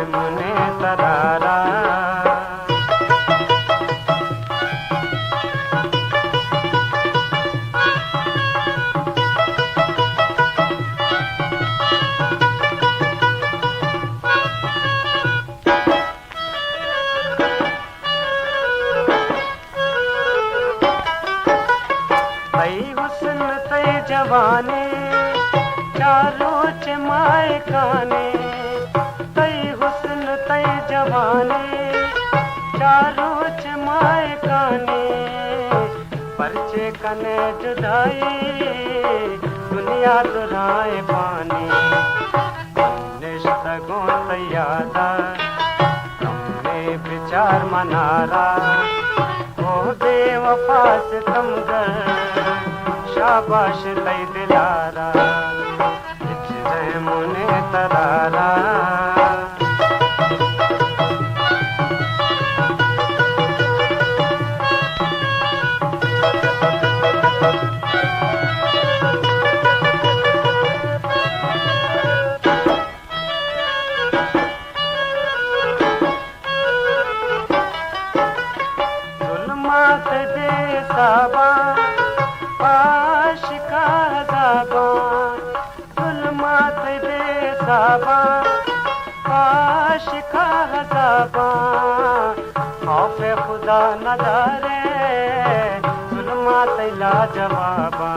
मुने तरारा। तई हुस्न तई जवानी चारों चमाए काने। तई हुस्न तई जवानी चारों चमाए काने। परचे कने जुदाई दुनिया दुराए पानी। निश्तगों तैयादा तुमने विचार मनारा। ओ बेवफा सितमगर शाबाश तई दिलारा। हिजरे मुने तरारा। जुल्मात दे साबा आशिका ज़ाबा। जुल्मात दे साबा आशिका ज़ाबा। खौफे खुदा न दारे जुल्मात लाजवाबा।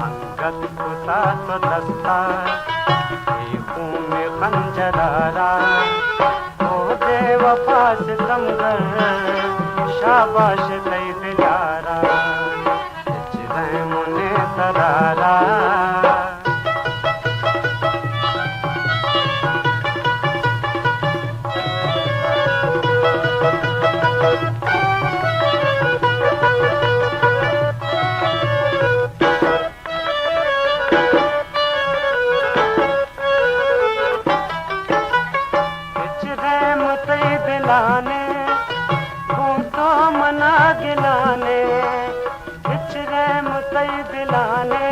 अंगत खुदा तो दस्ता खून में खंजरारा। ओ बेवफा सितमगर शाबाश तई दिलारा। हिजरे मुने तरारा। हिजरे मुतई दिलाने तो मना गिलाने। हिजरे मुतई दिलाने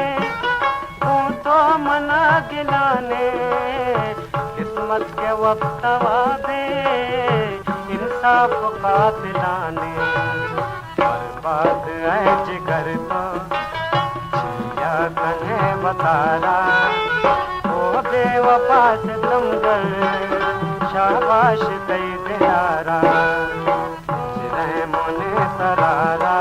तो मना गिलाने। किस्मत के वक्त वादे इंसाफ का दिलाने। बर्बाद है जिगर तो छिया कने बतारा। ओ बेवफा सितमगर शाबाश तई दिलारा। हिजरे मुने तरारा।